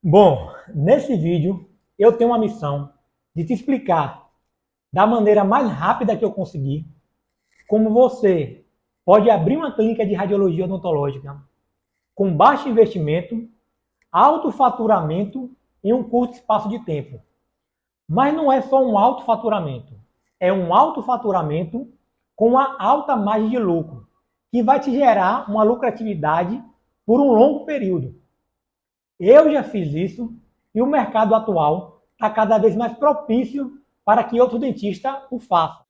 Bom, nesse vídeo eu tenho uma missão de te explicar da maneira mais rápida que eu conseguir como você pode abrir uma clínica de radiologia odontológica com baixo investimento, alto faturamento em um curto espaço de tempo. Mas não é só um alto faturamento, é um alto faturamento com uma alta margem de lucro, que vai te gerar uma lucratividade por um longo período. Eu já fiz isso e o mercado atual está cada vez mais propício para que outro dentista o faça.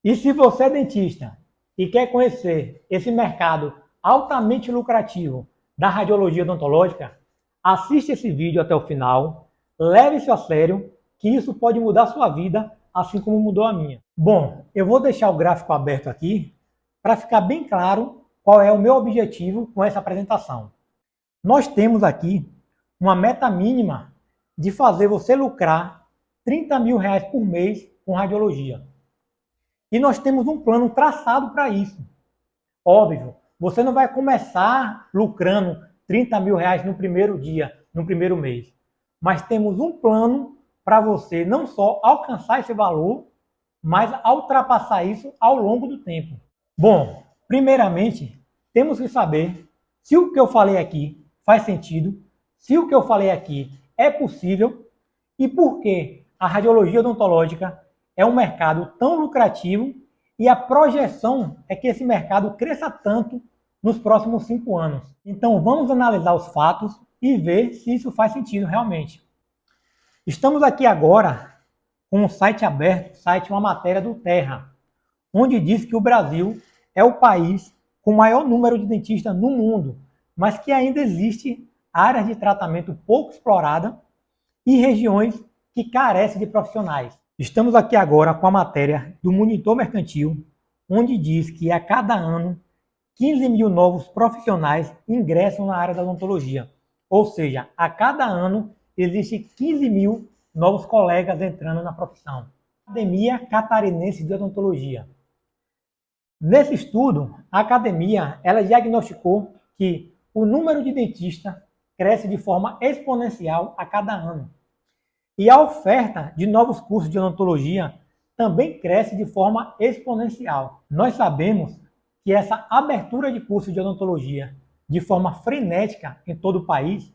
E se você é dentista e quer conhecer esse mercado altamente lucrativo da radiologia odontológica, assiste esse vídeo até o final, leve isso a sério, que isso pode mudar a sua vida, assim como mudou a minha. Bom, eu vou deixar o gráfico aberto aqui para ficar bem claro qual é o meu objetivo com essa apresentação. Nós temos aqui uma meta mínima de fazer você lucrar R$ 30.000 por mês com radiologia. E nós temos um plano traçado para isso. Óbvio, você não vai começar lucrando R$ 30.000 no primeiro dia, no primeiro mês. Mas temos um plano para você não só alcançar esse valor, mas ultrapassar isso ao longo do tempo. Bom, primeiramente, temos que saber se o que eu falei aqui faz sentido, se o que eu falei aqui é possível e por que a radiologia odontológica é um mercado tão lucrativo e a projeção é que esse mercado cresça tanto nos próximos 5 anos. Então vamos analisar os fatos e ver se isso faz sentido realmente. Estamos aqui agora com um site aberto, uma matéria do Terra, onde diz que o Brasil é o país com o maior número de dentistas no mundo, mas que ainda existe áreas de tratamento pouco exploradas e regiões que carecem de profissionais. Estamos aqui agora com a matéria do Monitor Mercantil, onde diz que a cada ano 15 mil novos profissionais ingressam na área da odontologia. Ou seja, a cada ano existe 15 mil novos colegas entrando na profissão. Academia Catarinense de Odontologia. Nesse estudo, a academia ela diagnosticou que o número de dentistas cresce de forma exponencial a cada ano. E a oferta de novos cursos de odontologia também cresce de forma exponencial. Nós sabemos que essa abertura de cursos de odontologia de forma frenética em todo o país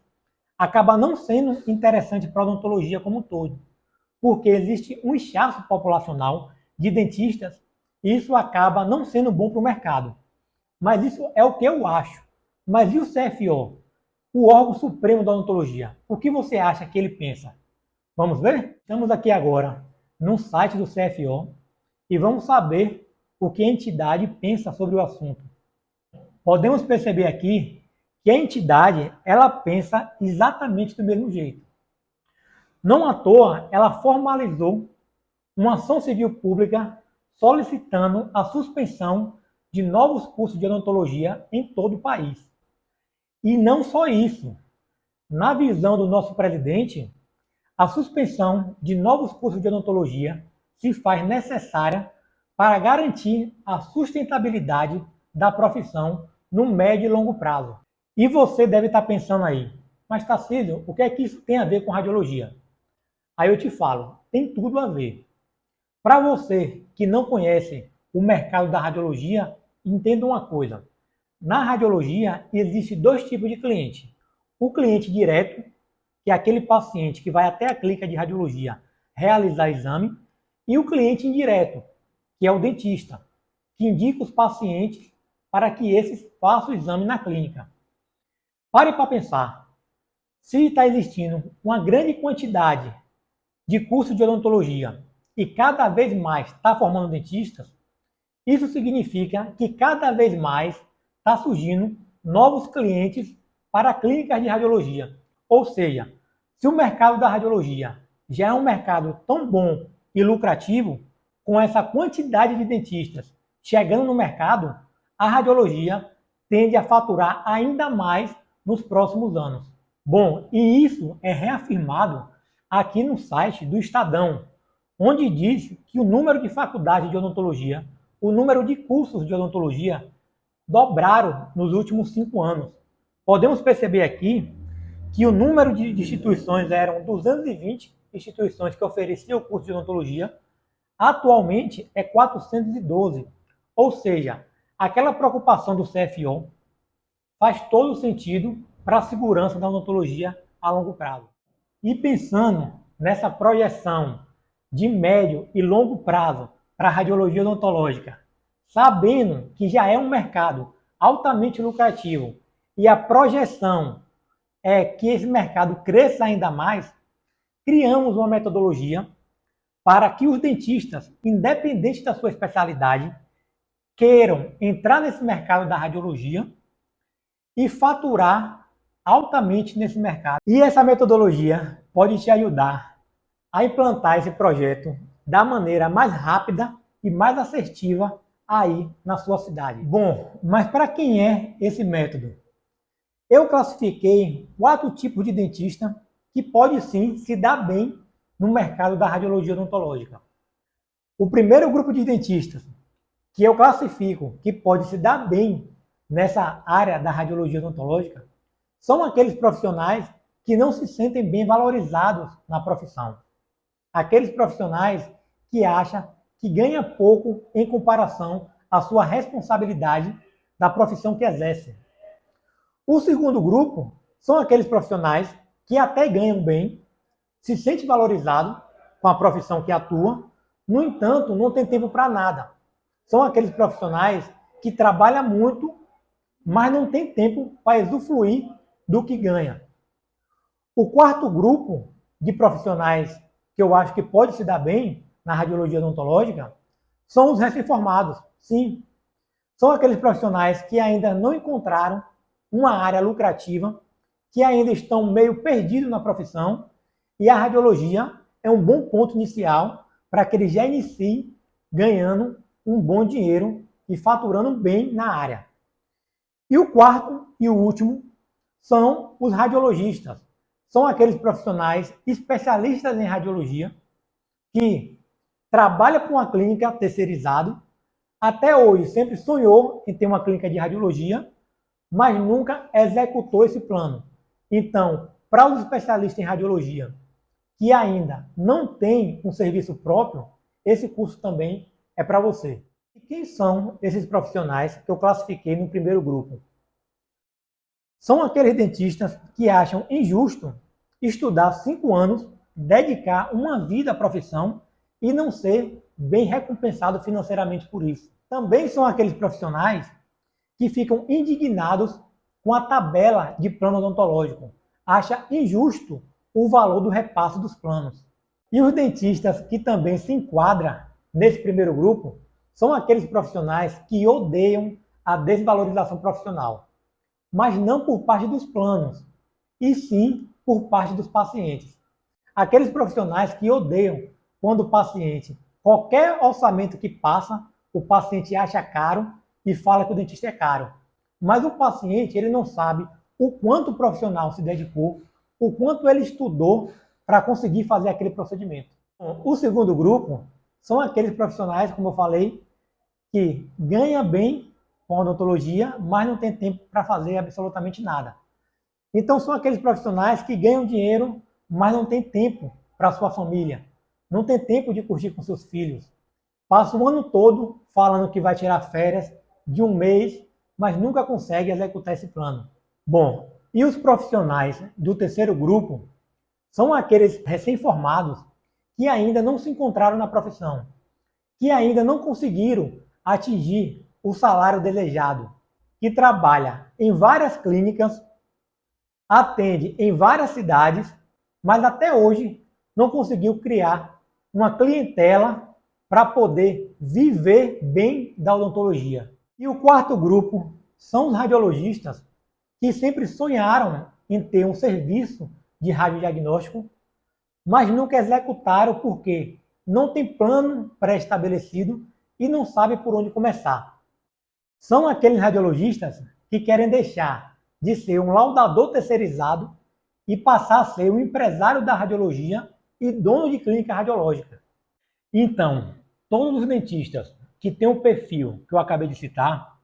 acaba não sendo interessante para a odontologia como um todo, porque existe um inchaço populacional de dentistas e isso acaba não sendo bom para o mercado. Mas isso é o que eu acho. Mas e o CFO, o órgão supremo da odontologia? O que você acha que ele pensa? Vamos ver? Estamos aqui agora no site do CFO e vamos saber o que a entidade pensa sobre o assunto. Podemos perceber aqui que a entidade ela pensa exatamente do mesmo jeito. Não à toa, ela formalizou uma ação civil pública solicitando a suspensão de novos cursos de odontologia em todo o país. E não só isso. Na visão do nosso presidente, a suspensão de novos cursos de odontologia se faz necessária para garantir a sustentabilidade da profissão no médio e longo prazo. E você deve estar pensando aí, mas Tarcísio, o que é que isso tem a ver com radiologia? Aí eu te falo, tem tudo a ver. Para você que não conhece o mercado da radiologia, entenda uma coisa. Na radiologia, existe dois tipos de cliente. O cliente direto, que é aquele paciente que vai até a clínica de radiologia realizar exame, e o cliente indireto, que é o dentista, que indica os pacientes para que esses façam o exame na clínica. Pare para pensar. Se está existindo uma grande quantidade de cursos de odontologia e cada vez mais está formando dentistas, isso significa que cada vez mais está surgindo novos clientes para clínicas de radiologia. Ou seja, se o mercado da radiologia já é um mercado tão bom e lucrativo, com essa quantidade de dentistas chegando no mercado, a radiologia tende a faturar ainda mais nos próximos anos. Bom, e isso é reafirmado aqui no site do Estadão, onde diz que o número de faculdades de odontologia, o número de cursos de odontologia dobraram nos últimos 5 anos. Podemos perceber aqui que o número de instituições eram 220 instituições que ofereciam o curso de odontologia, atualmente é 412. Ou seja, aquela preocupação do CFO faz todo sentido para a segurança da odontologia a longo prazo. E pensando nessa projeção de médio e longo prazo para a radiologia odontológica, sabendo que já é um mercado altamente lucrativo e a projeção é que esse mercado cresça ainda mais, criamos uma metodologia para que os dentistas, independente da sua especialidade, queiram entrar nesse mercado da radiologia e faturar altamente nesse mercado. E essa metodologia pode te ajudar a implantar esse projeto da maneira mais rápida e mais assertiva aí na sua cidade. Bom, mas para quem é esse método? Eu classifiquei 4 tipos de dentista que pode sim se dar bem no mercado da radiologia odontológica. O primeiro grupo de dentistas que eu classifico que pode se dar bem nessa área da radiologia odontológica são aqueles profissionais que não se sentem bem valorizados na profissão. Aqueles profissionais que acham que ganha pouco em comparação à sua responsabilidade da profissão que exerce. O segundo grupo são aqueles profissionais que até ganham bem, se sente valorizado com a profissão que atua, no entanto, não tem tempo para nada. São aqueles profissionais que trabalham muito, mas não tem tempo para usufruir do que ganha. O quarto grupo de profissionais que eu acho que pode se dar bem na radiologia odontológica são os recém-formados. Sim, são aqueles profissionais que ainda não encontraram uma área lucrativa, que ainda estão meio perdidos na profissão, e a radiologia é um bom ponto inicial para que eles já iniciem ganhando um bom dinheiro e faturando bem na área. E o quarto e o último são os radiologistas. São aqueles profissionais especialistas em radiologia que trabalham com uma clínica terceirizada, até hoje sempre sonhou em ter uma clínica de radiologia, mas nunca executou esse plano. Então, para os especialistas em radiologia que ainda não tem um serviço próprio, esse curso também é para você. E quem são esses profissionais que eu classifiquei no primeiro grupo? São aqueles dentistas que acham injusto estudar 5 anos, dedicar uma vida à profissão e não ser bem recompensado financeiramente por isso. Também são aqueles profissionais que ficam indignados com a tabela de plano odontológico. Acha injusto o valor do repasse dos planos. E os dentistas que também se enquadram nesse primeiro grupo são aqueles profissionais que odeiam a desvalorização profissional, mas não por parte dos planos, e sim por parte dos pacientes. Aqueles profissionais que odeiam quando o paciente, qualquer orçamento que passa, o paciente acha caro e fala que o dentista é caro. Mas o paciente, ele não sabe o quanto o profissional se dedicou, o quanto ele estudou para conseguir fazer aquele procedimento. O segundo grupo são aqueles profissionais, como eu falei, que ganham bem com a odontologia, mas não tem tempo para fazer absolutamente nada. Então são aqueles profissionais que ganham dinheiro, mas não tem tempo para a sua família, não tem tempo de curtir com seus filhos. Passa o ano todo falando que vai tirar férias de um mês, mas nunca consegue executar esse plano. Bom, e os profissionais do terceiro grupo são aqueles recém-formados que ainda não se encontraram na profissão, que ainda não conseguiram atingir o salário desejado, que trabalha em várias clínicas, atende em várias cidades, mas até hoje não conseguiu criar uma clientela para poder viver bem da odontologia. E o quarto grupo são os radiologistas que sempre sonharam em ter um serviço de radiodiagnóstico, mas nunca executaram porque não tem plano pré-estabelecido e não sabe por onde começar. São aqueles radiologistas que querem deixar de ser um laudador terceirizado e passar a ser um empresário da radiologia e dono de clínica radiológica. Então, todos os dentistas que têm o perfil que eu acabei de citar,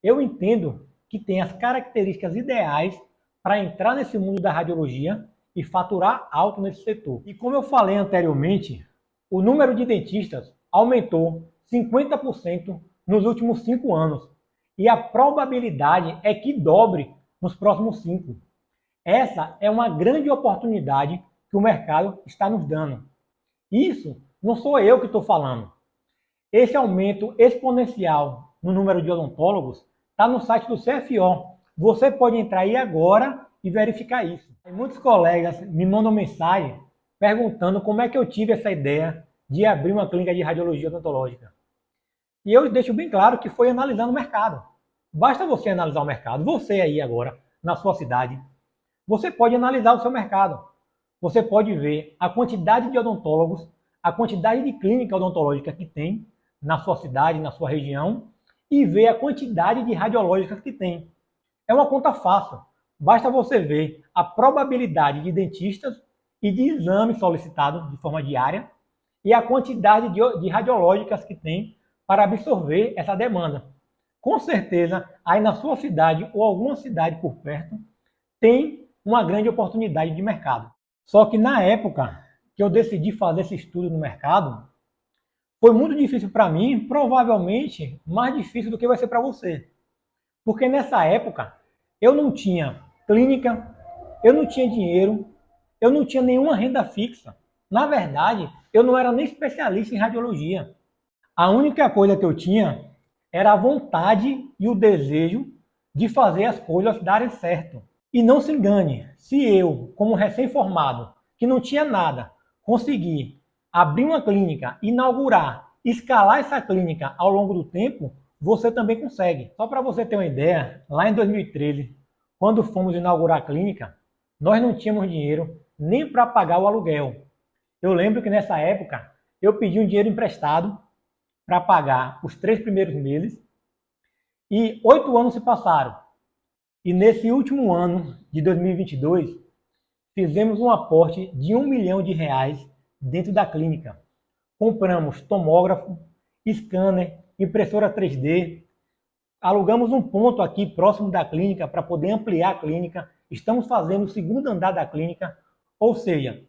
eu entendo que têm as características ideais para entrar nesse mundo da radiologia e faturar alto nesse setor. E como eu falei anteriormente, o número de dentistas aumentou 50% nos últimos 5 anos. E a probabilidade é que dobre nos próximos 5. Essa é uma grande oportunidade que o mercado está nos dando. Isso não sou eu que estou falando. Esse aumento exponencial no número de odontólogos está no site do CFO. Você pode entrar aí agora e verificar isso. E muitos colegas me mandam mensagem perguntando como é que eu tive essa ideia de abrir uma clínica de radiologia odontológica. E eu deixo bem claro que foi analisando o mercado. Basta você analisar o mercado. Você aí agora, na sua cidade, você pode analisar o seu mercado. Você pode ver a quantidade de odontólogos, a quantidade de clínica odontológica que tem na sua cidade, na sua região, e ver a quantidade de radiológicas que tem. É uma conta fácil. Basta você ver a probabilidade de dentistas e de exames solicitados de forma diária e a quantidade de radiológicas que tem para absorver essa demanda. Com certeza, aí na sua cidade ou alguma cidade por perto, tem uma grande oportunidade de mercado. Só que na época que eu decidi fazer esse estudo no mercado, foi muito difícil para mim, provavelmente mais difícil do que vai ser para você. Porque nessa época, eu não tinha clínica, eu não tinha dinheiro, eu não tinha nenhuma renda fixa. Na verdade, eu não era nem especialista em radiologia. A única coisa que eu tinha era a vontade e o desejo de fazer as coisas darem certo. E não se engane, se eu, como recém-formado, que não tinha nada, conseguir abrir uma clínica, inaugurar, escalar essa clínica ao longo do tempo, você também consegue. Só para você ter uma ideia, lá em 2013, quando fomos inaugurar a clínica, nós não tínhamos dinheiro nem para pagar o aluguel. Eu lembro que nessa época eu pedi um dinheiro emprestado para pagar os 3 primeiros meses e 8 anos se passaram. E nesse último ano de 2022, fizemos um aporte de R$ 1 milhão dentro da clínica. Compramos tomógrafo, scanner, impressora 3D, alugamos um ponto aqui próximo da clínica para poder ampliar a clínica. Estamos fazendo o segundo andar da clínica. Ou seja,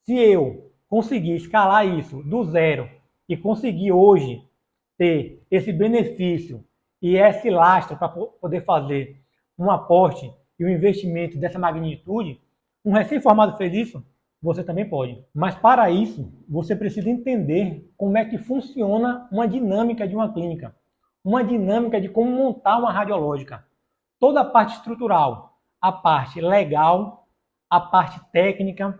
se eu conseguir escalar isso do zero e conseguir hoje ter esse benefício e esse lastro para poder fazer um aporte e um investimento dessa magnitude, um recém-formado fez isso, você também pode. Mas para isso, você precisa entender como é que funciona uma dinâmica de uma clínica, uma dinâmica de como montar uma radiológica. Toda a parte estrutural, a parte legal, a parte técnica,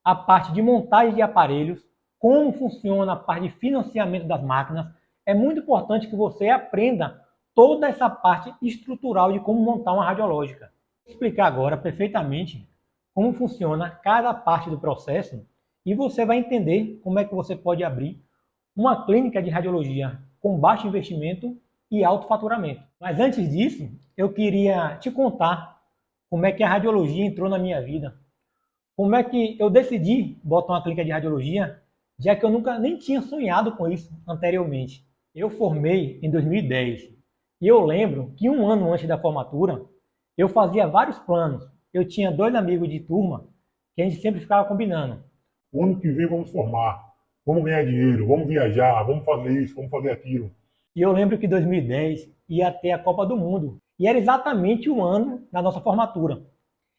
a parte de montagem de aparelhos, como funciona a parte de financiamento das máquinas. É muito importante que você aprenda toda essa parte estrutural de como montar uma radiológica. Vou explicar agora perfeitamente como funciona cada parte do processo e você vai entender como é que você pode abrir uma clínica de radiologia com baixo investimento e alto faturamento. Mas antes disso, eu queria te contar como é que a radiologia entrou na minha vida. Como é que eu decidi botar uma clínica de radiologia, já que eu nunca nem tinha sonhado com isso anteriormente. Eu formei em 2010 e eu lembro que um ano antes da formatura, eu fazia vários planos. Eu tinha 2 amigos de turma que a gente sempre ficava combinando. O ano que vem vamos formar, vamos ganhar dinheiro, vamos viajar, vamos fazer isso, vamos fazer aquilo. E eu lembro que em 2010 ia ter a Copa do Mundo. E era exatamente o ano da nossa formatura.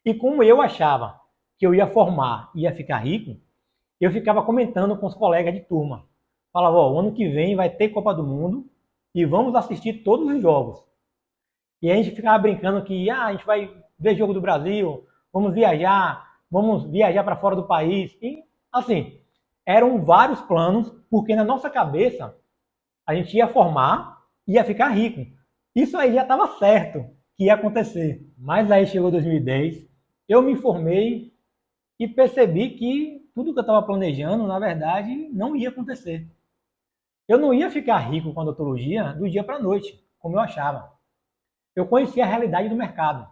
E como eu achava que eu ia formar e ia ficar rico, eu ficava comentando com os colegas de turma. Falava, ó, o ano que vem vai ter Copa do Mundo e vamos assistir todos os jogos. E a gente ficava brincando que a gente vai ver jogo do Brasil, vamos viajar para fora do país. E assim, eram vários planos, porque na nossa cabeça a gente ia formar e ia ficar rico. Isso aí já estava certo que ia acontecer. Mas aí chegou 2010, eu me formei e percebi que tudo que eu estava planejando, na verdade, não ia acontecer. Eu não ia ficar rico com a odontologia do dia para a noite, como eu achava. Eu conheci a realidade do mercado.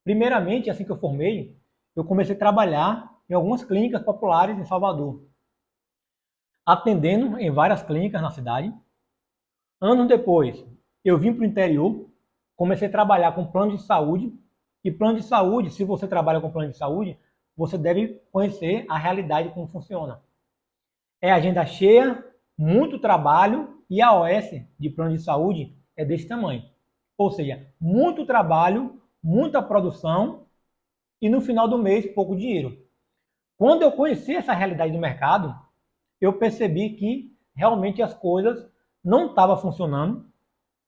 Primeiramente, assim que eu formei, eu comecei a trabalhar em algumas clínicas populares em Salvador, atendendo em várias clínicas na cidade. Anos depois, eu vim para o interior, comecei a trabalhar com plano de saúde E plano de saúde, se você trabalha com plano de saúde, você deve conhecer a realidade como funciona. É agenda cheia, muito trabalho e a OS de plano de saúde é desse tamanho. Ou seja, muito trabalho, muita produção e no final do mês pouco dinheiro. Quando eu conheci essa realidade do mercado, eu percebi que realmente as coisas não estavam funcionando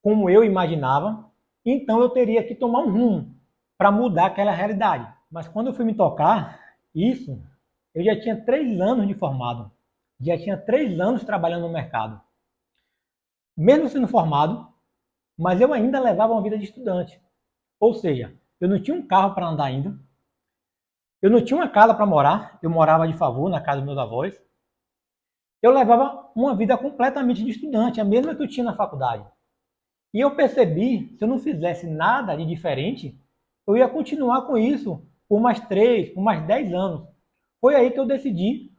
como eu imaginava, então eu teria que tomar um rumo para mudar aquela realidade. Mas quando eu fui me tocar, isso, eu já tinha 3 anos de formado, já tinha 3 anos trabalhando no mercado. Mesmo sendo formado, mas eu ainda levava uma vida de estudante. Ou seja, eu não tinha um carro para andar ainda, eu não tinha uma casa para morar, eu morava de favor na casa dos meus avós. Eu levava uma vida completamente de estudante, a mesma que eu tinha na faculdade. E eu percebi, se eu não fizesse nada de diferente, eu ia continuar com isso por mais 3, por mais 10 anos. Foi aí que eu decidi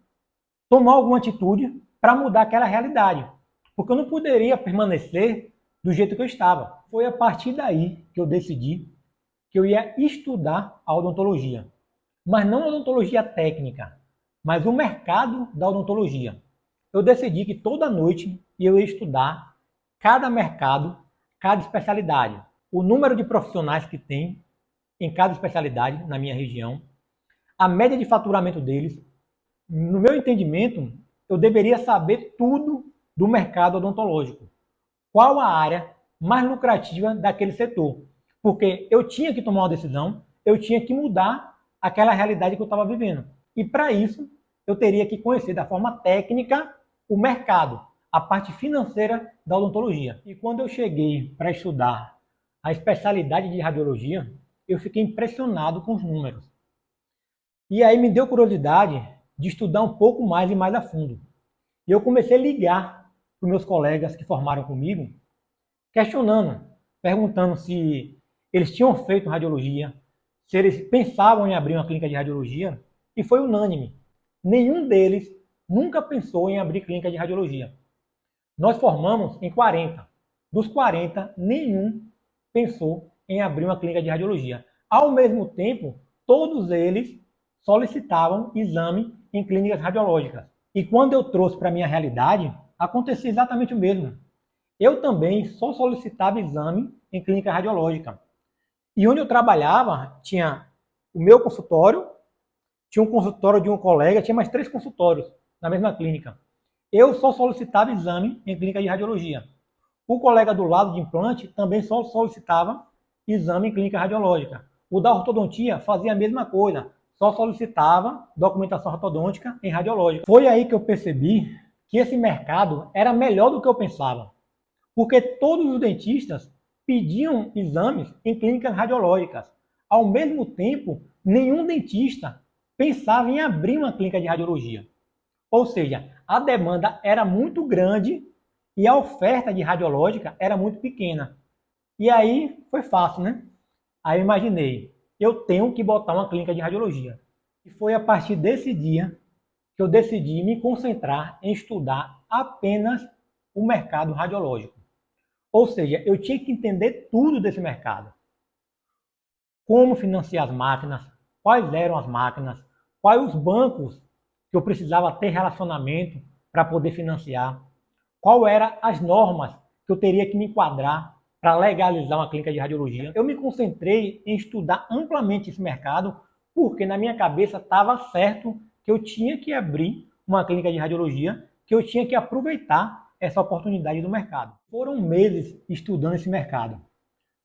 tomar alguma atitude para mudar aquela realidade. Porque eu não poderia permanecer do jeito que eu estava. Foi a partir daí que eu decidi que eu ia estudar a odontologia. Mas não a odontologia técnica, mas o mercado da odontologia. Eu decidi que toda noite eu ia estudar cada mercado, cada especialidade, o número de profissionais que tem em cada especialidade na minha região, a média de faturamento deles. No meu entendimento, eu deveria saber tudo do mercado odontológico. Qual a área mais lucrativa daquele setor? Porque eu tinha que tomar uma decisão, eu tinha que mudar aquela realidade que eu estava vivendo. E para isso, eu teria que conhecer da forma técnica o mercado, a parte financeira da odontologia. E quando eu cheguei para estudar a especialidade de radiologia, eu fiquei impressionado com os números. E aí me deu curiosidade de estudar um pouco mais e mais a fundo. E eu comecei a ligar para os meus colegas que formaram comigo, questionando, perguntando se eles tinham feito radiologia, se eles pensavam em abrir uma clínica de radiologia, e foi unânime. Nenhum deles nunca pensou em abrir clínica de radiologia. Nós formamos em 40. Dos 40, nenhum pensou em abrir uma clínica de radiologia. Ao mesmo tempo, todos eles solicitavam exame em clínicas radiológicas. E quando eu trouxe para a minha realidade, acontecia exatamente o mesmo. Eu também só solicitava exame em clínica radiológica. E onde eu trabalhava, tinha o meu consultório, tinha um consultório de um colega, tinha mais 3 consultórios na mesma clínica. Eu só solicitava exame em clínica de radiologia. O colega do lado de implante também só solicitava exame em clínica radiológica. O da ortodontia fazia a mesma coisa, só solicitava documentação ortodôntica em radiológica. Foi aí que eu percebi que esse mercado era melhor do que eu pensava, porque todos os dentistas pediam exames em clínicas radiológicas. Ao mesmo tempo, nenhum dentista pensava em abrir uma clínica de radiologia. Ou seja, a demanda era muito grande e a oferta de radiológica era muito pequena. E aí foi fácil, né? Aí eu imaginei, eu tenho que botar uma clínica de radiologia. E foi a partir desse dia que eu decidi me concentrar em estudar apenas o mercado radiológico. Ou seja, eu tinha que entender tudo desse mercado. Como financiar as máquinas, quais eram as máquinas, quais os bancos que eu precisava ter relacionamento para poder financiar, qual eram as normas que eu teria que me enquadrar para legalizar uma clínica de radiologia. Eu me concentrei em estudar amplamente esse mercado, porque na minha cabeça estava certo que eu tinha que abrir uma clínica de radiologia, que eu tinha que aproveitar essa oportunidade do mercado. Foram meses estudando esse mercado,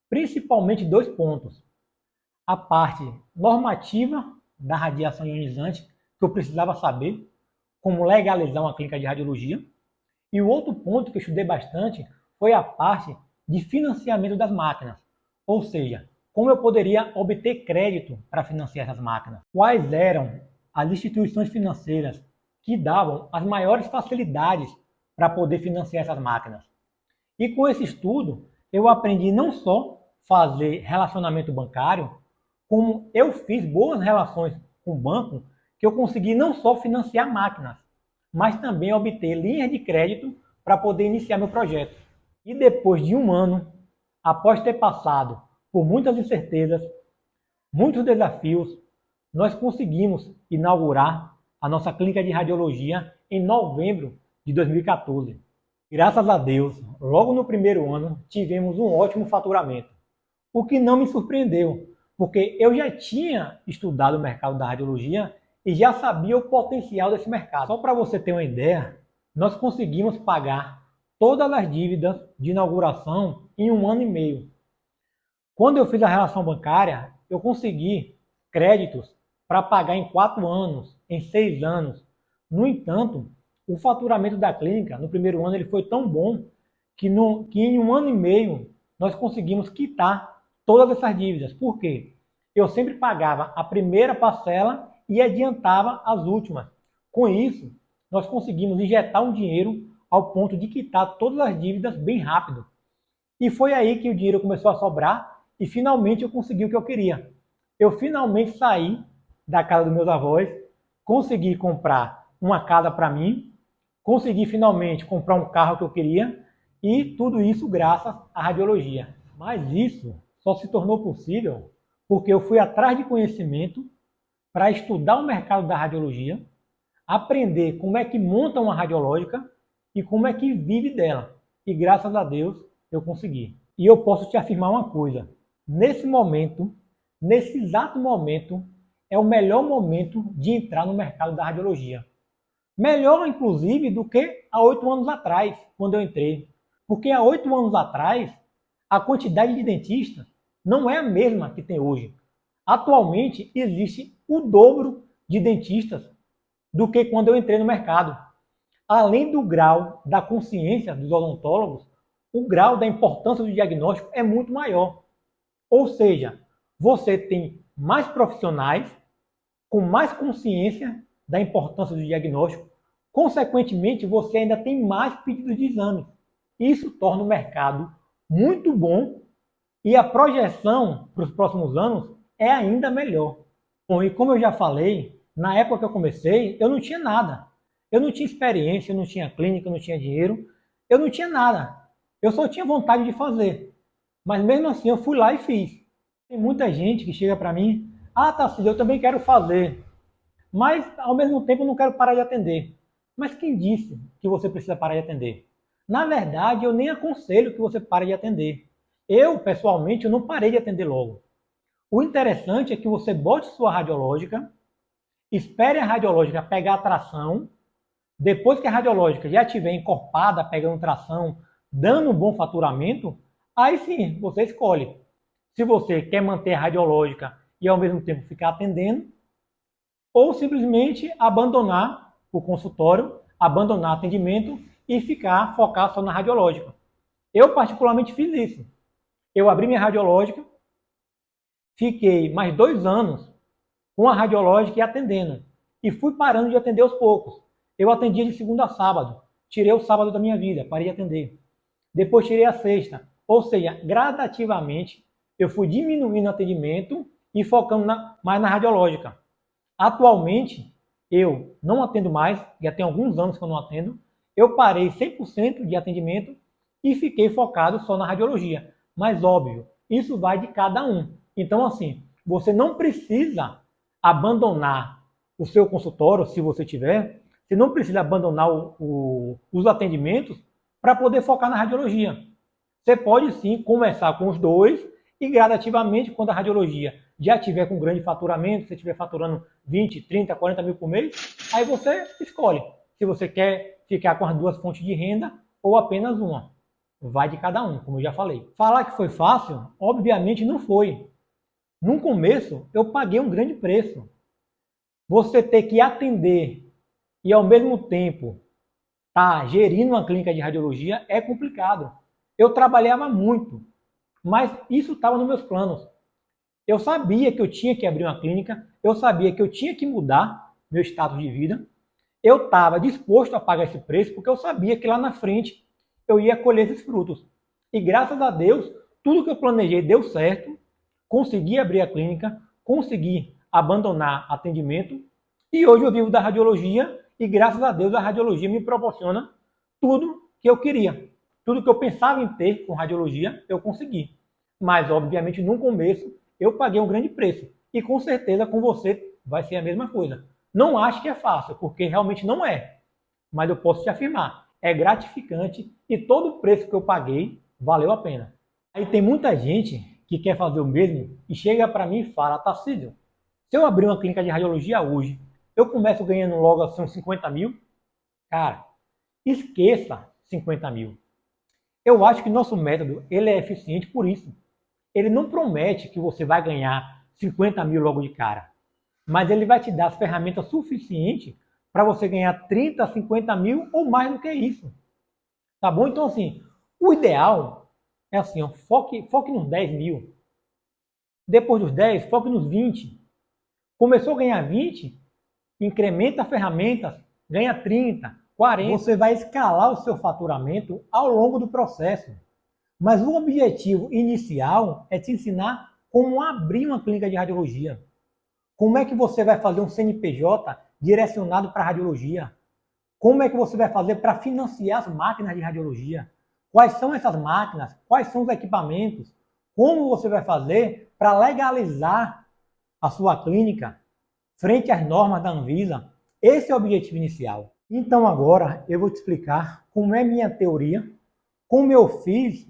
principalmente 2 pontos. A parte normativa da radiação ionizante, que eu precisava saber como legalizar uma clínica de radiologia. E o outro ponto que eu estudei bastante foi a parte de financiamento das máquinas. Ou seja, como eu poderia obter crédito para financiar essas máquinas. Quais eram as instituições financeiras que davam as maiores facilidades para poder financiar essas máquinas. E com esse estudo, eu aprendi não só fazer relacionamento bancário, como eu fiz boas relações com o banco, que eu consegui não só financiar máquinas, mas também obter linhas de crédito para poder iniciar meu projeto. E depois de 1 ano, após ter passado por muitas incertezas, muitos desafios, nós conseguimos inaugurar a nossa clínica de radiologia em novembro de 2014. Graças a Deus, logo no primeiro ano, tivemos um ótimo faturamento, o que não me surpreendeu, porque eu já tinha estudado o mercado da radiologia e já sabia o potencial desse mercado. Só para você ter uma ideia, nós conseguimos pagar todas as dívidas de inauguração em 1 ano e meio. Quando eu fiz a relação bancária, eu consegui créditos para pagar em 4 anos, em 6 anos. No entanto, o faturamento da clínica, no primeiro ano, ele foi tão bom que em 1 ano e meio nós conseguimos quitar todas essas dívidas. Por quê? Eu sempre pagava a primeira parcela e adiantava as últimas. Com isso, nós conseguimos injetar um dinheiro ao ponto de quitar todas as dívidas bem rápido. E foi aí que o dinheiro começou a sobrar e finalmente eu consegui o que eu queria. Eu finalmente saí da casa dos meus avós, consegui comprar uma casa para mim, consegui finalmente comprar um carro que eu queria e tudo isso graças à radiologia. Mas isso só se tornou possível porque eu fui atrás de conhecimento para estudar o mercado da radiologia, aprender como é que monta uma radiológica e como é que vive dela. E graças a Deus eu consegui. E eu posso te afirmar uma coisa: nesse momento, nesse exato momento, é o melhor momento de entrar no mercado da radiologia. Melhor, inclusive, do que há 8 anos atrás, quando eu entrei. Porque há 8 anos atrás, a quantidade de dentistas não é a mesma que tem hoje. Atualmente, existe o dobro de dentistas do que quando eu entrei no mercado. Além do grau da consciência dos odontólogos, o grau da importância do diagnóstico é muito maior. Ou seja, você tem mais profissionais com mais consciência da importância do diagnóstico. Consequentemente, você ainda tem mais pedidos de exames. Isso torna o mercado muito bom e a projeção para os próximos anos é ainda melhor. Bom, e como eu já falei, na época que eu comecei, eu não tinha nada. Eu não tinha experiência, eu não tinha clínica, eu não tinha dinheiro, eu não tinha nada. Eu só tinha vontade de fazer. Mas mesmo assim eu fui lá e fiz. Tem muita gente que chega para mim, Tarcísio, eu também quero fazer, mas ao mesmo tempo eu não quero parar de atender. Mas quem disse que você precisa parar de atender? Na verdade, eu nem aconselho que você pare de atender. Eu, pessoalmente, eu não parei de atender logo. O interessante é que você bote sua radiológica, espere a radiológica pegar tração, depois que a radiológica já estiver encorpada, pegando tração, dando um bom faturamento, aí sim, você escolhe. Se você quer manter a radiológica e ao mesmo tempo ficar atendendo, ou simplesmente abandonar o consultório, abandonar o atendimento e ficar focado só na radiológica. Eu particularmente fiz isso. Eu abri minha radiológica, fiquei mais 2 anos com a radiológica e atendendo. E fui parando de atender aos poucos. Eu atendia de segunda a sábado. Tirei o sábado da minha vida, parei de atender. Depois tirei a sexta. Ou seja, gradativamente eu fui diminuindo o atendimento e focando mais na radiológica. Atualmente, eu não atendo mais, já tem alguns anos que eu não atendo. Eu parei 100% de atendimento e fiquei focado só na radiologia. Mas óbvio, isso vai de cada um. Então, assim, você não precisa abandonar o seu consultório, se você tiver, você não precisa abandonar os atendimentos para poder focar na radiologia. Você pode sim começar com os dois e gradativamente, quando a radiologia já tiver com grande faturamento, você estiver faturando 20, 30, 40 mil por mês, aí você escolhe se você quer ficar com as duas fontes de renda ou apenas uma. Vai de cada um, como eu já falei. Falar que foi fácil, obviamente não foi. No começo, eu paguei um grande preço. Você ter que atender e ao mesmo tempo estar gerindo uma clínica de radiologia é complicado. Eu trabalhava muito, mas isso estava nos meus planos. Eu sabia que eu tinha que abrir uma clínica, eu sabia que eu tinha que mudar meu status de vida. Eu estava disposto a pagar esse preço porque eu sabia que lá na frente eu ia colher esses frutos. E graças a Deus, tudo que eu planejei deu certo. Consegui abrir a clínica, consegui abandonar atendimento e hoje eu vivo da radiologia e graças a Deus a radiologia me proporciona tudo que eu queria. Tudo que eu pensava em ter com radiologia, eu consegui. Mas, obviamente, no começo, eu paguei um grande preço. E com certeza com você vai ser a mesma coisa. Não acho que é fácil, porque realmente não é. Mas eu posso te afirmar, é gratificante e todo o preço que eu paguei valeu a pena. Aí tem muita gente que quer fazer o mesmo e chega para mim e fala, Tarcísio, se eu abrir uma clínica de radiologia hoje, eu começo ganhando logo assim uns 50 mil? Cara, esqueça 50 mil. Eu acho que nosso método ele é eficiente por isso. Ele não promete que você vai ganhar 50 mil logo de cara, mas ele vai te dar as ferramentas suficientes para você ganhar 30, 50 mil ou mais do que isso. Tá bom? Então, assim, o ideal é assim, ó, foque nos 10 mil. Depois dos 10, foque nos 20. Começou a ganhar 20, incrementa ferramentas, ganha 30, 40. Você vai escalar o seu faturamento ao longo do processo. Mas o objetivo inicial é te ensinar como abrir uma clínica de radiologia. Como é que você vai fazer um CNPJ direcionado para radiologia? Como é que você vai fazer para financiar as máquinas de radiologia? Quais são essas máquinas? Quais são os equipamentos? Como você vai fazer para legalizar a sua clínica frente às normas da Anvisa? Esse é o objetivo inicial. Então agora eu vou te explicar como é minha teoria, como eu fiz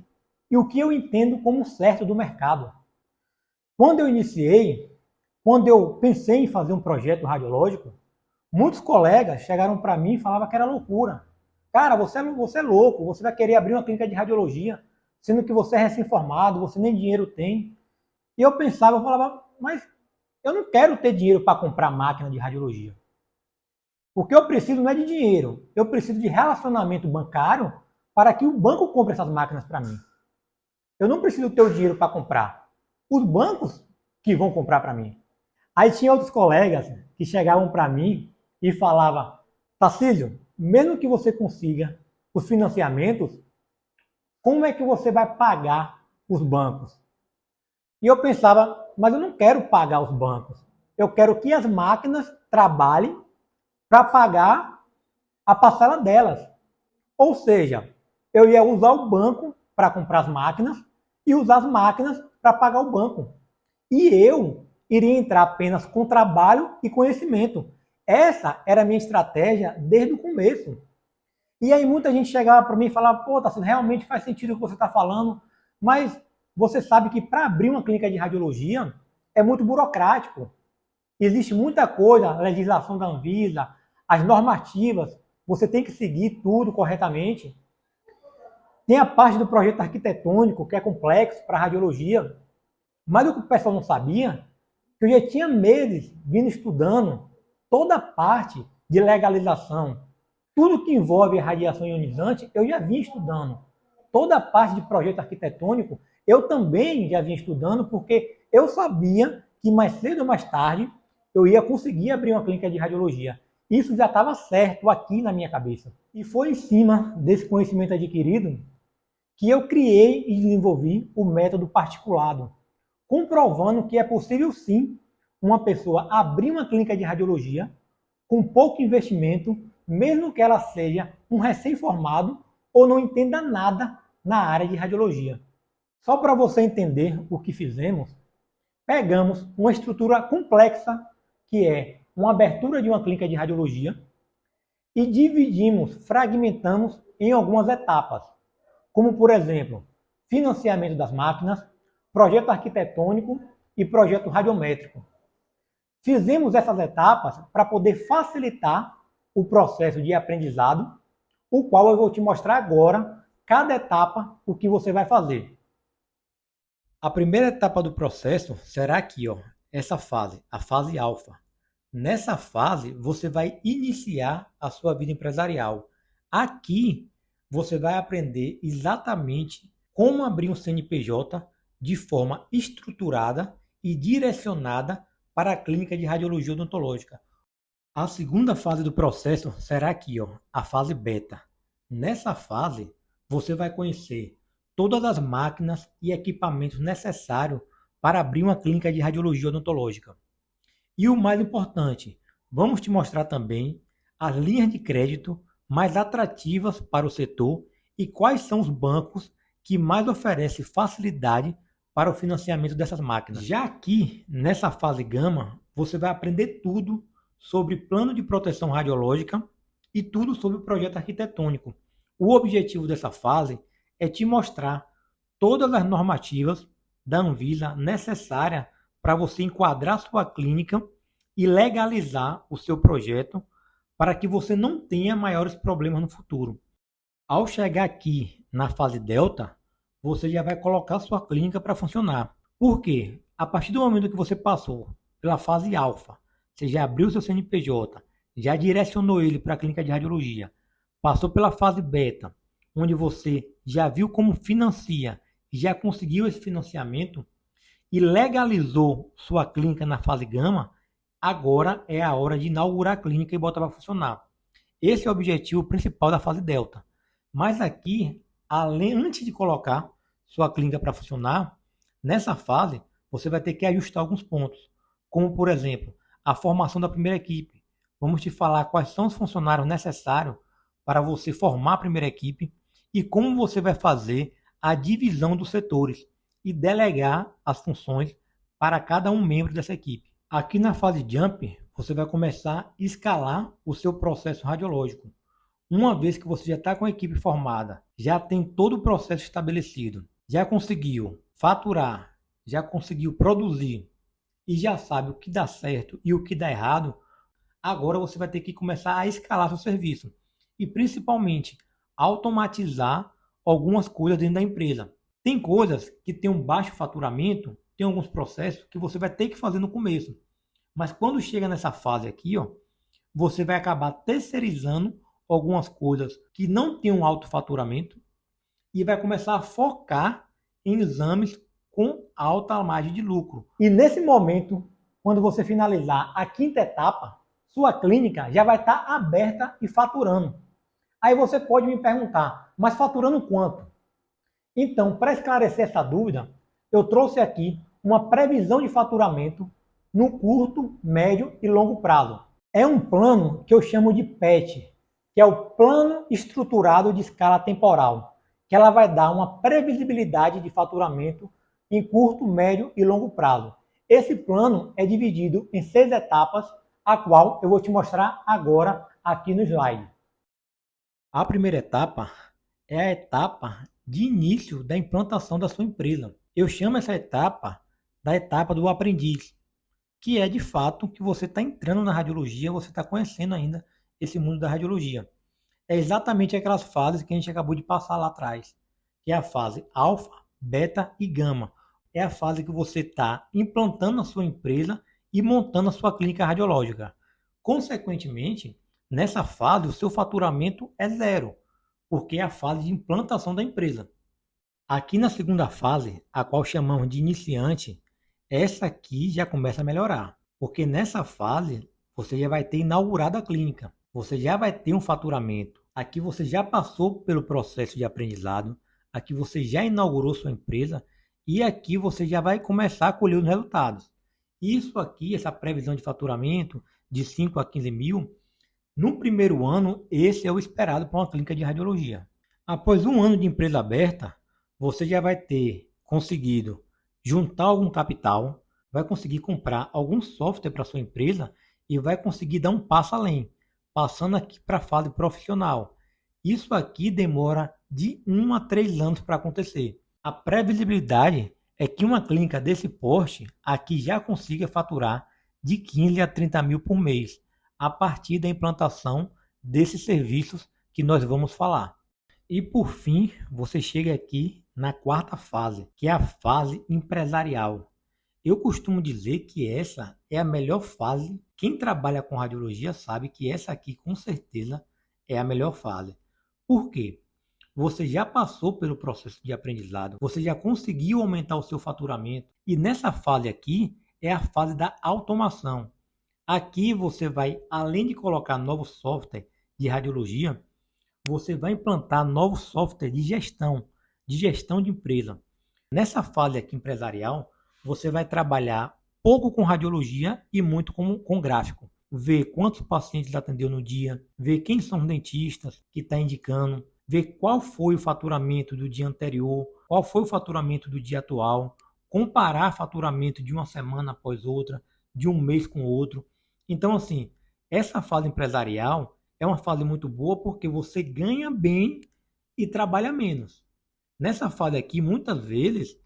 e o que eu entendo como certo do mercado. Quando eu iniciei, quando eu pensei em fazer um projeto radiológico, muitos colegas chegaram para mim e falavam que era loucura. Cara, você é louco, você vai querer abrir uma clínica de radiologia, sendo que você é recém-formado, você nem dinheiro tem. E eu pensava, eu falava, mas eu não quero ter dinheiro para comprar máquina de radiologia. O que eu preciso não é de dinheiro, eu preciso de relacionamento bancário para que o banco compre essas máquinas para mim. Eu não preciso ter o dinheiro para comprar. Os bancos que vão comprar para mim. Aí tinha outros colegas que chegavam para mim e falavam, Tarcísio, mesmo que você consiga os financiamentos, como é que você vai pagar os bancos? E eu pensava, mas eu não quero pagar os bancos. Eu quero que as máquinas trabalhem para pagar a parcela delas. Ou seja, eu ia usar o banco para comprar as máquinas e usar as máquinas para pagar o banco. E eu iria entrar apenas com trabalho e conhecimento. Essa era a minha estratégia desde o começo. E aí muita gente chegava para mim e falava, pô, Tarcísio, realmente faz sentido o que você está falando, mas você sabe que para abrir uma clínica de radiologia é muito burocrático. Existe muita coisa, a legislação da Anvisa, as normativas, você tem que seguir tudo corretamente. Tem a parte do projeto arquitetônico, que é complexo para a radiologia. Mas o que o pessoal não sabia, que eu já tinha meses vindo estudando toda a parte de legalização. Tudo que envolve radiação ionizante, eu já vinha estudando. Toda a parte de projeto arquitetônico, eu também já vinha estudando, porque eu sabia que mais cedo ou mais tarde eu ia conseguir abrir uma clínica de radiologia. Isso já estava certo aqui na minha cabeça. E foi em cima desse conhecimento adquirido que eu criei e desenvolvi o método particulado, comprovando que é possível sim uma pessoa abrir uma clínica de radiologia com pouco investimento, mesmo que ela seja um recém-formado ou não entenda nada na área de radiologia. Só para você entender o que fizemos, pegamos uma estrutura complexa, que é uma abertura de uma clínica de radiologia, e dividimos, fragmentamos em algumas etapas, como por exemplo, financiamento das máquinas, projeto arquitetônico e projeto radiométrico. Fizemos essas etapas para poder facilitar o processo de aprendizado, o qual eu vou te mostrar agora, cada etapa, o que você vai fazer. A primeira etapa do processo será aqui, ó, essa fase, a fase alfa. Nessa fase, você vai iniciar a sua vida empresarial. Aqui, você vai aprender exatamente como abrir um CNPJ de forma estruturada e direcionada para a clínica de radiologia odontológica. A segunda fase do processo será aqui, ó, a fase beta. Nessa fase, você vai conhecer todas as máquinas e equipamentos necessários para abrir uma clínica de radiologia odontológica. E o mais importante, vamos te mostrar também as linhas de crédito mais atrativas para o setor e quais são os bancos que mais oferecem facilidade para o financiamento dessas máquinas. Já aqui, nessa fase gama, você vai aprender tudo sobre plano de proteção radiológica e tudo sobre o projeto arquitetônico. O objetivo dessa fase é te mostrar todas as normativas da Anvisa necessárias para você enquadrar sua clínica e legalizar o seu projeto para que você não tenha maiores problemas no futuro. Ao chegar aqui na fase Delta, você já vai colocar sua clínica para funcionar. Por quê? A partir do momento que você passou pela fase Alfa, você já abriu seu CNPJ, já direcionou ele para a clínica de radiologia, passou pela fase Beta, onde você já viu como financia e já conseguiu esse financiamento e legalizou sua clínica na fase Gama, agora é a hora de inaugurar a clínica e botar para funcionar. Esse é o objetivo principal da fase Delta. Mas aqui, antes de colocar sua clínica para funcionar, nessa fase, você vai ter que ajustar alguns pontos, como, por exemplo, a formação da primeira equipe. Vamos te falar quais são os funcionários necessários para você formar a primeira equipe e como você vai fazer a divisão dos setores e delegar as funções para cada um membro dessa equipe. Aqui na fase Jump, você vai começar a escalar o seu processo radiológico. Uma vez que você já está com a equipe formada, já tem todo o processo estabelecido, já conseguiu faturar, já conseguiu produzir e já sabe o que dá certo e o que dá errado, agora você vai ter que começar a escalar seu serviço e principalmente automatizar algumas coisas dentro da empresa. Tem coisas que tem um baixo faturamento, tem alguns processos que você vai ter que fazer no começo. Mas quando chega nessa fase aqui, ó, você vai acabar terceirizando algumas coisas que não tem um alto faturamento e vai começar a focar em exames com alta margem de lucro. E nesse momento, quando você finalizar a quinta etapa, sua clínica já vai estar aberta e faturando. Aí você pode me perguntar, mas faturando quanto? Então, para esclarecer essa dúvida, eu trouxe aqui uma previsão de faturamento no curto, médio e longo prazo. É um plano que eu chamo de PET, que é o Plano Estruturado de Escala Temporal, que ela vai dar uma previsibilidade de faturamento em curto, médio e longo prazo. Esse plano é dividido em 6 etapas, a qual eu vou te mostrar agora aqui no slide. A primeira etapa é a etapa de início da implantação da sua empresa. Eu chamo essa etapa da etapa do aprendiz, que é de fato que você está entrando na radiologia, você está conhecendo ainda esse mundo da radiologia. É exatamente aquelas fases que a gente acabou de passar lá atrás, que é a fase alfa, beta e gama. É a fase que você está implantando a sua empresa e montando a sua clínica radiológica. Consequentemente, nessa fase o seu faturamento é zero, porque é a fase de implantação da empresa. Aqui na segunda fase, a qual chamamos de iniciante, essa aqui já começa a melhorar, porque nessa fase você já vai ter inaugurado a clínica, você já vai ter um faturamento. Aqui você já passou pelo processo de aprendizado, aqui você já inaugurou sua empresa e aqui você já vai começar a colher os resultados. Isso aqui, essa previsão de faturamento de 5 a 15 mil, no primeiro ano, esse é o esperado para uma clínica de radiologia. Após um ano de empresa aberta, você já vai ter conseguido juntar algum capital, vai conseguir comprar algum software para sua empresa e vai conseguir dar um passo além, passando aqui para a fase profissional. Isso aqui demora de 1 a 3 anos para acontecer. A previsibilidade é que uma clínica desse porte aqui já consiga faturar de 15 a 30 mil por mês, a partir da implantação desses serviços que nós vamos falar. E por fim, você chega aqui na quarta fase, que é a fase empresarial. Eu costumo dizer que essa é a melhor fase. Quem trabalha com radiologia sabe que essa aqui com certeza é a melhor fase. Por quê? Você já passou pelo processo de aprendizado, você já conseguiu aumentar o seu faturamento e nessa fase aqui é a fase da automação. Aqui você vai, além de colocar novos software de radiologia, você vai implantar novos software de gestão de empresa. Nessa fase aqui empresarial, você vai trabalhar pouco com radiologia e muito com gráfico. Ver quantos pacientes atendeu no dia, ver quem são os dentistas que está indicando, ver qual foi o faturamento do dia anterior, qual foi o faturamento do dia atual, comparar faturamento de uma semana após outra, de um mês com outro. Então, assim, essa fase empresarial é uma fase muito boa porque você ganha bem e trabalha menos. Nessa fase aqui, muitas vezes,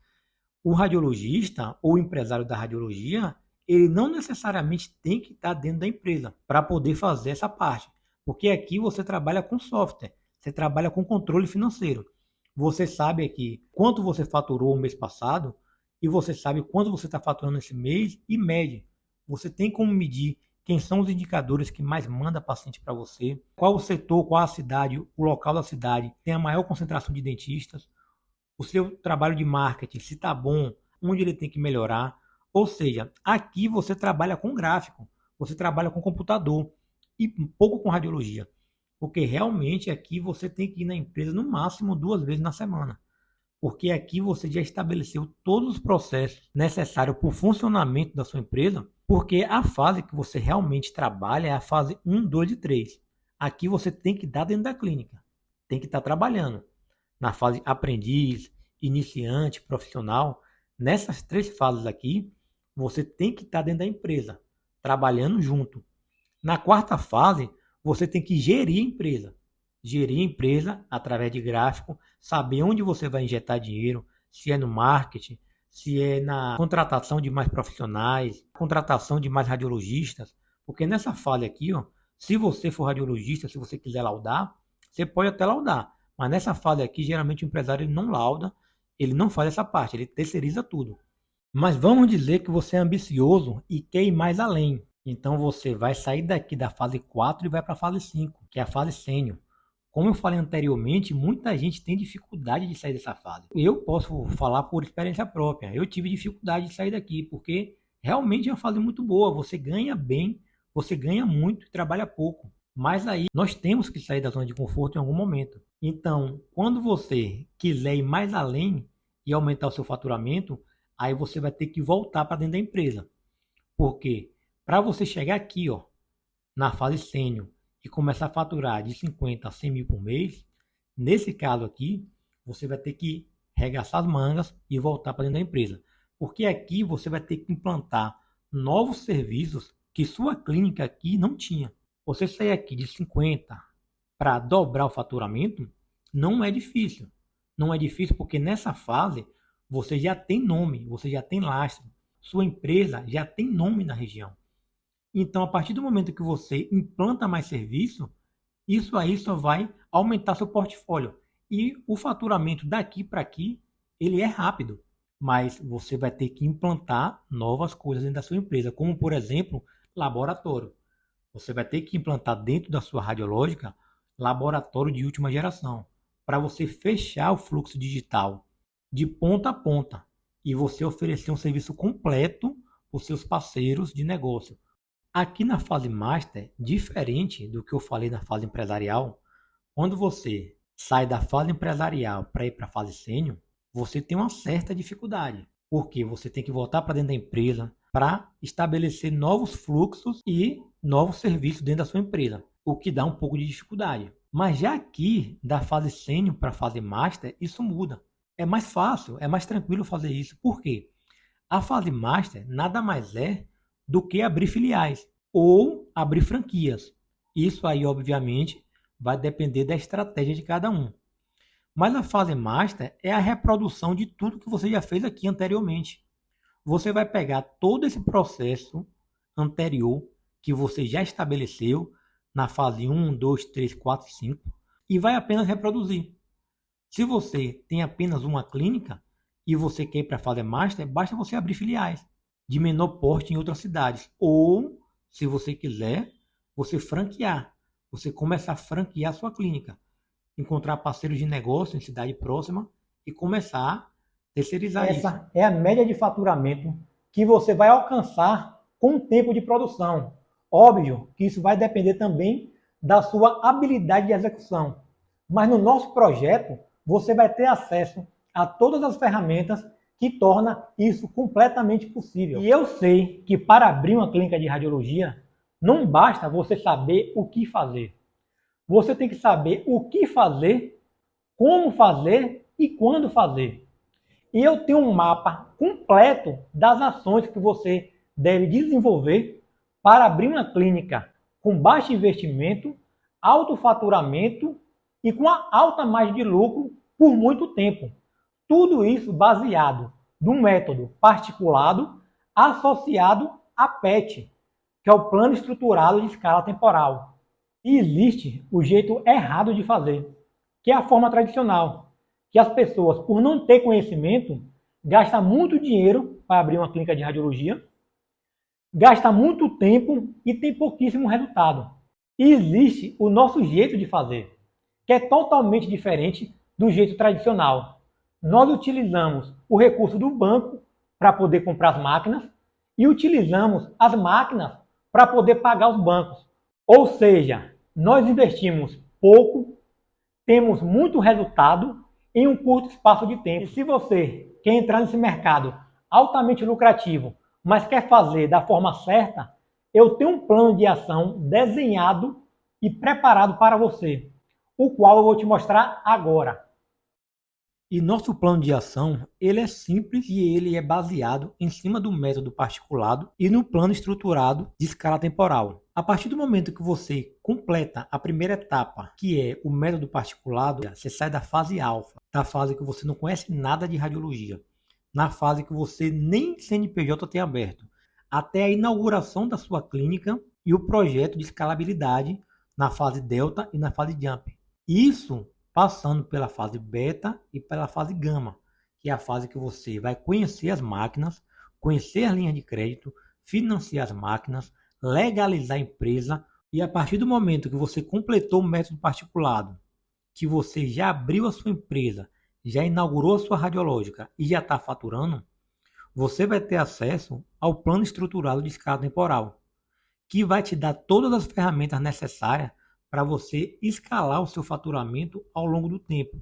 o radiologista ou o empresário da radiologia, ele não necessariamente tem que estar dentro da empresa para poder fazer essa parte. Porque aqui você trabalha com software, você trabalha com controle financeiro. Você sabe aqui quanto você faturou o mês passado e você sabe quanto você está faturando esse mês e mede. Você tem como medir quem são os indicadores que mais manda paciente para você, qual o setor, qual a cidade, o local da cidade tem a maior concentração de dentistas, o seu trabalho de marketing, se está bom, onde ele tem que melhorar. Ou seja, aqui você trabalha com gráfico, você trabalha com computador e um pouco com radiologia. Porque realmente aqui você tem que ir na empresa no máximo 2 vezes na semana. Porque aqui você já estabeleceu todos os processos necessários para o funcionamento da sua empresa, porque a fase que você realmente trabalha é a fase 1, 2 e 3. Aqui você tem que estar dentro da clínica, tem que estar trabalhando. Na fase aprendiz, iniciante, profissional, nessas 3 fases aqui, você tem que estar dentro da empresa, trabalhando junto. Na 4ª fase, você tem que gerir a empresa. Gerir a empresa através de gráfico, saber onde você vai injetar dinheiro, se é no marketing, se é na contratação de mais profissionais, contratação de mais radiologistas, porque nessa fase aqui, ó, se você for radiologista, se você quiser laudar, você pode até laudar, mas nessa fase aqui, geralmente o empresário ele não lauda, ele não faz essa parte, ele terceiriza tudo. Mas vamos dizer que você é ambicioso e quer ir mais além. Então você vai sair daqui da fase 4 e vai para a fase 5, que é a fase sênior. Como eu falei anteriormente, muita gente tem dificuldade de sair dessa fase. Eu posso falar por experiência própria. Eu tive dificuldade de sair daqui, porque realmente é uma fase muito boa. Você ganha bem, você ganha muito e trabalha pouco. Mas aí nós temos que sair da zona de conforto em algum momento. Então, quando você quiser ir mais além e aumentar o seu faturamento, aí você vai ter que voltar para dentro da empresa. Porque para você chegar aqui, ó, na fase sênior e começar a faturar de 50 a 100 mil por mês, nesse caso aqui, você vai ter que regaçar as mangas e voltar para dentro da empresa. Porque aqui você vai ter que implantar novos serviços que sua clínica aqui não tinha. Você sair aqui de 50 para dobrar o faturamento não é difícil. Não é difícil porque nessa fase você já tem nome, você já tem lastro. Sua empresa já tem nome na região. Então, a partir do momento que você implanta mais serviço, isso aí só vai aumentar seu portfólio. E o faturamento daqui para aqui, ele é rápido. Mas você vai ter que implantar novas coisas dentro da sua empresa, como, por exemplo, laboratório. Você vai ter que implantar dentro da sua radiológica laboratório de última geração, para você fechar o fluxo digital de ponta a ponta e você oferecer um serviço completo para os seus parceiros de negócio. Aqui na fase master, diferente do que eu falei na fase empresarial, quando você sai da fase empresarial para ir para a fase sênior, você tem uma certa dificuldade, porque você tem que voltar para dentro da empresa para estabelecer novos fluxos e novos serviços dentro da sua empresa, o que dá um pouco de dificuldade. Mas já aqui, da fase sênior para a fase master, isso muda. É mais fácil, é mais tranquilo fazer isso. Por quê? A fase master nada mais é do que abrir filiais ou abrir franquias. Isso aí, obviamente, vai depender da estratégia de cada um. Mas a fase master é a reprodução de tudo que você já fez aqui anteriormente. Você vai pegar todo esse processo anterior que você já estabeleceu na fase 1, 2, 3, 4 e 5 e vai apenas reproduzir. Se você tem apenas uma clínica e você quer ir para a fase master, basta você abrir filiais de menor porte em outras cidades. Ou, se você quiser, você franquear. Você começar a franquear a sua clínica. Encontrar parceiros de negócio em cidade próxima e começar a terceirizar isso. Essa é a média de faturamento que você vai alcançar com o tempo de produção. Óbvio que isso vai depender também da sua habilidade de execução. Mas no nosso projeto, você vai ter acesso a todas as ferramentas que torna isso completamente possível. E eu sei que para abrir uma clínica de radiologia, não basta você saber o que fazer. Você tem que saber o que fazer, como fazer e quando fazer. E eu tenho um mapa completo das ações que você deve desenvolver para abrir uma clínica com baixo investimento, alto faturamento e com uma alta margem de lucro por muito tempo. Tudo isso baseado num método particulado associado a PET, que é o Plano Estruturado de Escala Temporal. E existe o jeito errado de fazer, que é a forma tradicional, que as pessoas, por não ter conhecimento, gastam muito dinheiro para abrir uma clínica de radiologia, gastam muito tempo e tem pouquíssimo resultado. E existe o nosso jeito de fazer, que é totalmente diferente do jeito tradicional. Nós utilizamos o recurso do banco para poder comprar as máquinas e utilizamos as máquinas para poder pagar os bancos. Ou seja, nós investimos pouco, temos muito resultado em um curto espaço de tempo. E se você quer entrar nesse mercado altamente lucrativo, mas quer fazer da forma certa, eu tenho um plano de ação desenhado e preparado para você, o qual eu vou te mostrar agora. E nosso plano de ação, ele é simples e ele é baseado em cima do método particulado e no plano estruturado de escala temporal. A partir do momento que você completa a primeira etapa, que é o método particulado, você sai da fase alfa, da fase que você não conhece nada de radiologia, na fase que você nem CNPJ tem aberto, até a inauguração da sua clínica e o projeto de escalabilidade na fase delta e na fase jump. Isso passando pela fase beta e pela fase gama, que é a fase que você vai conhecer as máquinas, conhecer as linhas de crédito, financiar as máquinas, legalizar a empresa, e a partir do momento que você completou o método particulado, que você já abriu a sua empresa, já inaugurou a sua radiológica e já está faturando, você vai ter acesso ao plano estruturado de escala temporal, que vai te dar todas as ferramentas necessárias para você escalar o seu faturamento ao longo do tempo,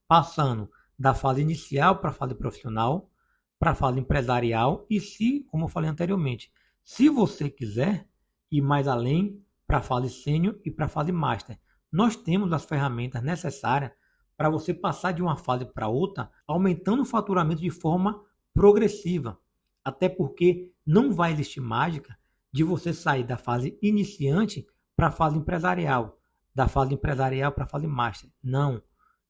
passando da fase inicial para a fase profissional, para a fase empresarial e se, como eu falei anteriormente, se você quiser ir mais além para a fase sênior e para a fase master, nós temos as ferramentas necessárias para você passar de uma fase para outra, aumentando o faturamento de forma progressiva, até porque não vai existir mágica de você sair da fase iniciante para a fase empresarial, da fase empresarial para a fase master. Não.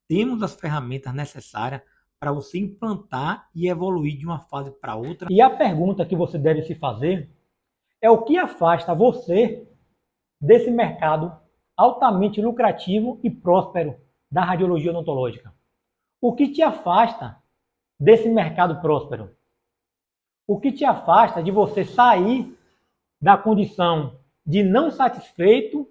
Temos as ferramentas necessárias para você implantar e evoluir de uma fase para outra. E a pergunta que você deve se fazer é o que afasta você desse mercado altamente lucrativo e próspero da radiologia odontológica. O que te afasta desse mercado próspero? O que te afasta de você sair da condição de não satisfeito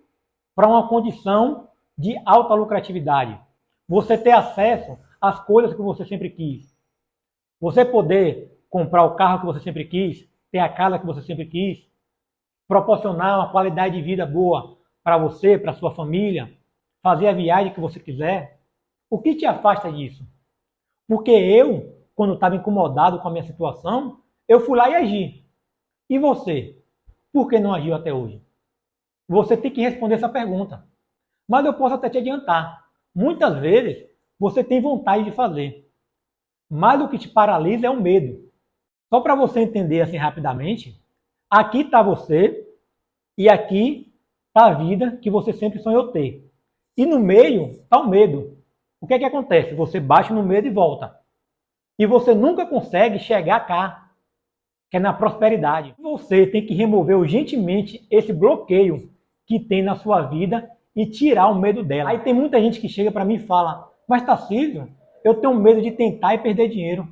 para uma condição de alta lucratividade? Você ter acesso às coisas que você sempre quis. Você poder comprar o carro que você sempre quis, ter a casa que você sempre quis, proporcionar uma qualidade de vida boa para você, para sua família, fazer a viagem que você quiser. O que te afasta disso? Porque eu, quando estava incomodado com a minha situação, eu fui lá e agi. E você? Por que não agiu até hoje? Você tem que responder essa pergunta. Mas eu posso até te adiantar. Muitas vezes você tem vontade de fazer. Mas o que te paralisa é o medo. Só para você entender assim rapidamente, aqui está você e aqui está a vida que você sempre sonhou ter. E no meio está o medo. O que é que acontece? Você bate no medo e volta. E você nunca consegue chegar cá, que é na prosperidade. Você tem que remover urgentemente esse bloqueio que tem na sua vida e tirar o medo dela. Aí tem muita gente que chega para mim e fala, mas Tarcísio, eu tenho medo de tentar e perder dinheiro.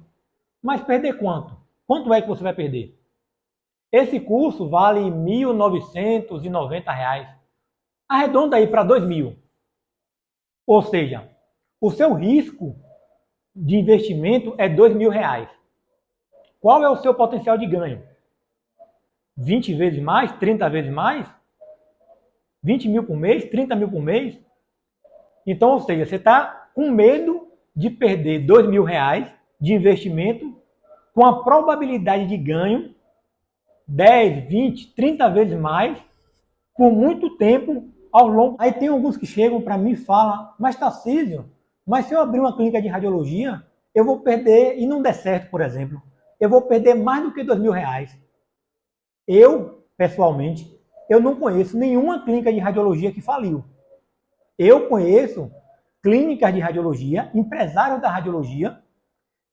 Mas perder quanto? Quanto é que você vai perder? Esse curso vale R$ 1.990. Arredonda aí para 2.000. Ou seja, o seu risco de investimento é R$ 2.000. Qual é o seu potencial de ganho? 20 vezes mais? 30 vezes mais? 20 mil por mês? 30 mil por mês? Então, ou seja, você está com medo de perder R$ 2.000 de investimento com a probabilidade de ganho 10, 20, 30 vezes mais por muito tempo ao longo. Aí tem alguns que chegam para mim e falam, mas Tarcísio, mas se eu abrir uma clínica de radiologia, eu vou perder, e não der certo, por exemplo, eu vou perder mais do que R$ 2.000. Eu, pessoalmente, eu não conheço nenhuma clínica de radiologia que faliu. Eu conheço clínicas de radiologia, empresários da radiologia,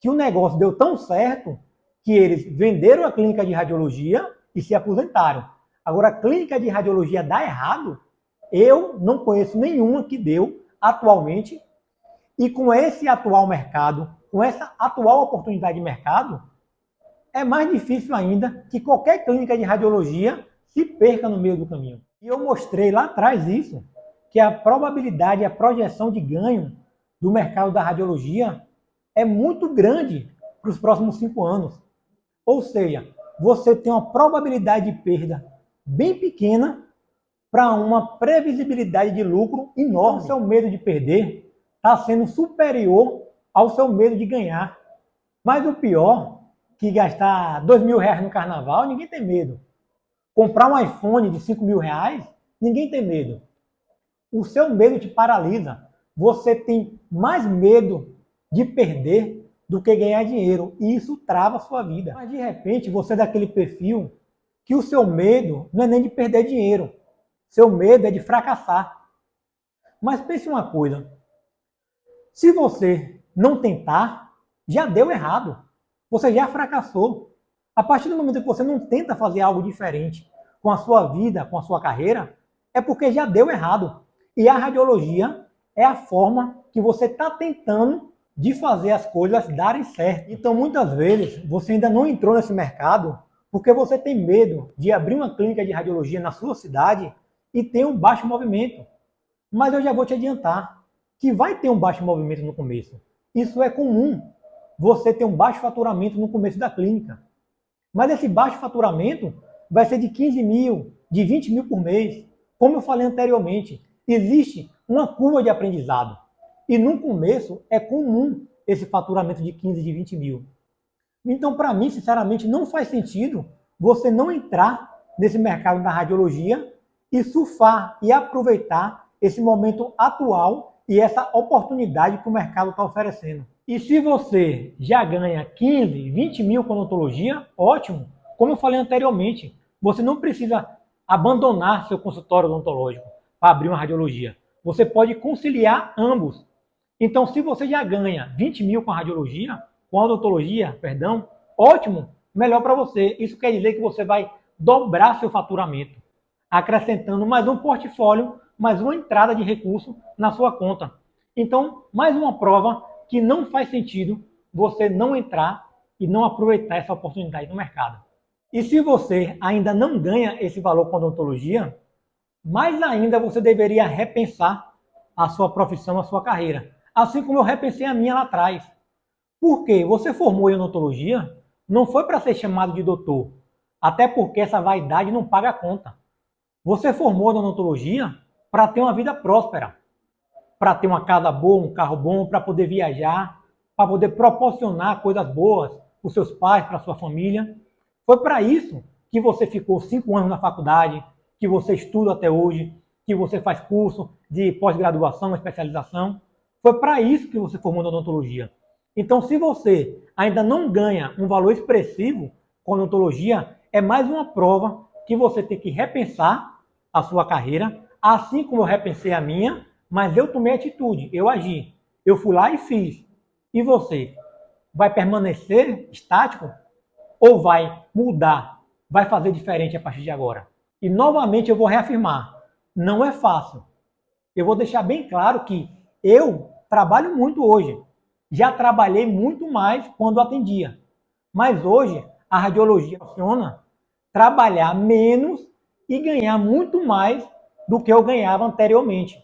que o negócio deu tão certo que eles venderam a clínica de radiologia e se aposentaram. Agora, a clínica de radiologia dá errado, eu não conheço nenhuma que deu atualmente. E com esse atual mercado, com essa atual oportunidade de mercado, é mais difícil ainda que qualquer clínica de radiologia se perca no meio do caminho. E eu mostrei lá atrás isso, que a probabilidade, a projeção de ganho do mercado da radiologia é muito grande para os próximos 5 anos. Ou seja, você tem uma probabilidade de perda bem pequena para uma previsibilidade de lucro enorme. O seu medo de perder está sendo superior ao seu medo de ganhar. Mas o pior, que gastar R$ 2.000 no carnaval, ninguém tem medo. Comprar um iPhone de R$ 5.000, ninguém tem medo. O seu medo te paralisa. Você tem mais medo de perder do que ganhar dinheiro. E isso trava a sua vida. Mas de repente você é daquele perfil que o seu medo não é nem de perder dinheiro. Seu medo é de fracassar. Mas pense uma coisa. Se você não tentar, já deu errado. Você já fracassou. A partir do momento que você não tenta fazer algo diferente com a sua vida, com a sua carreira, é porque já deu errado. E a radiologia é a forma que você está tentando de fazer as coisas darem certo. Então, muitas vezes, você ainda não entrou nesse mercado porque você tem medo de abrir uma clínica de radiologia na sua cidade e ter um baixo movimento. Mas eu já vou te adiantar que vai ter um baixo movimento no começo. Isso é comum. Você ter um baixo faturamento no começo da clínica. Mas esse baixo faturamento vai ser de 15 mil, de 20 mil por mês. Como eu falei anteriormente, existe uma curva de aprendizado. E no começo é comum esse faturamento de 15, de 20 mil. Então, para mim, sinceramente, não faz sentido você não entrar nesse mercado da radiologia e surfar e aproveitar esse momento atual e essa oportunidade que o mercado está oferecendo. E se você já ganha 15, 20 mil com odontologia, ótimo. Como eu falei anteriormente, você não precisa abandonar seu consultório odontológico para abrir uma radiologia. Você pode conciliar ambos. Então, se você já ganha 20 mil com a radiologia, com a odontologia, perdão, ótimo, melhor para você. Isso quer dizer que você vai dobrar seu faturamento, acrescentando mais um portfólio, mais uma entrada de recurso na sua conta. Então, mais uma prova que não faz sentido você não entrar e não aproveitar essa oportunidade no mercado. E se você ainda não ganha esse valor com a odontologia, mais ainda você deveria repensar a sua profissão, a sua carreira. Assim como eu repensei a minha lá atrás. Por quê? Você formou em odontologia, não foi para ser chamado de doutor, até porque essa vaidade não paga a conta. Você formou em odontologia para ter uma vida próspera, para ter uma casa boa, um carro bom, para poder viajar, para poder proporcionar coisas boas para os seus pais, para a sua família. Foi para isso que você ficou 5 anos na faculdade, que você estuda até hoje, que você faz curso de pós-graduação, especialização. Foi para isso que você formou na odontologia. Então, se você ainda não ganha um valor expressivo com a odontologia, é mais uma prova que você tem que repensar a sua carreira, assim como eu repensei a minha, mas eu tomei atitude, eu agi. Eu fui lá e fiz. E você? Vai permanecer estático ou vai mudar, vai fazer diferente a partir de agora? E novamente eu vou reafirmar, não é fácil. Eu vou deixar bem claro que eu trabalho muito hoje. Já trabalhei muito mais quando atendia. Mas hoje a radiologia funciona trabalhar menos e ganhar muito mais do que eu ganhava anteriormente.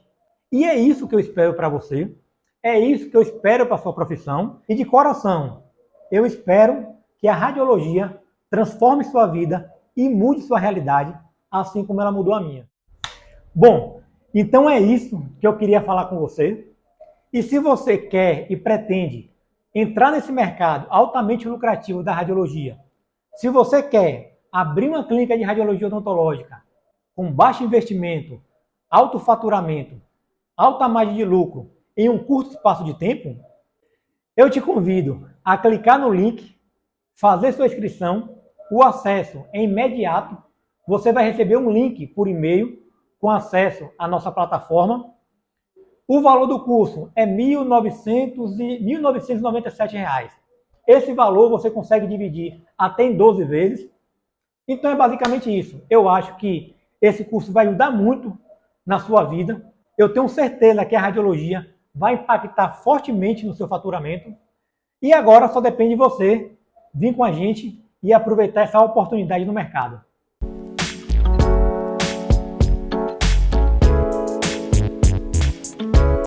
E é isso que eu espero para você. É isso que eu espero para a sua profissão. E de coração, eu espero que a radiologia transforme sua vida e mude sua realidade, assim como ela mudou a minha. Bom, então é isso que eu queria falar com você. E se você quer e pretende entrar nesse mercado altamente lucrativo da radiologia, se você quer abrir uma clínica de radiologia odontológica com baixo investimento, alto faturamento, alta margem de lucro em um curto espaço de tempo, Eu te convido a clicar no link, fazer sua inscrição, o acesso é imediato. Você vai receber um link por e-mail com acesso à nossa plataforma. O valor do curso é R$ 1.997. Esse valor você consegue dividir até em 12 vezes. Então é basicamente isso. Eu acho que esse curso vai ajudar muito na sua vida. Eu tenho certeza que a radiologia vai impactar fortemente no seu faturamento. E agora só depende de você vir com a gente e aproveitar essa oportunidade no mercado.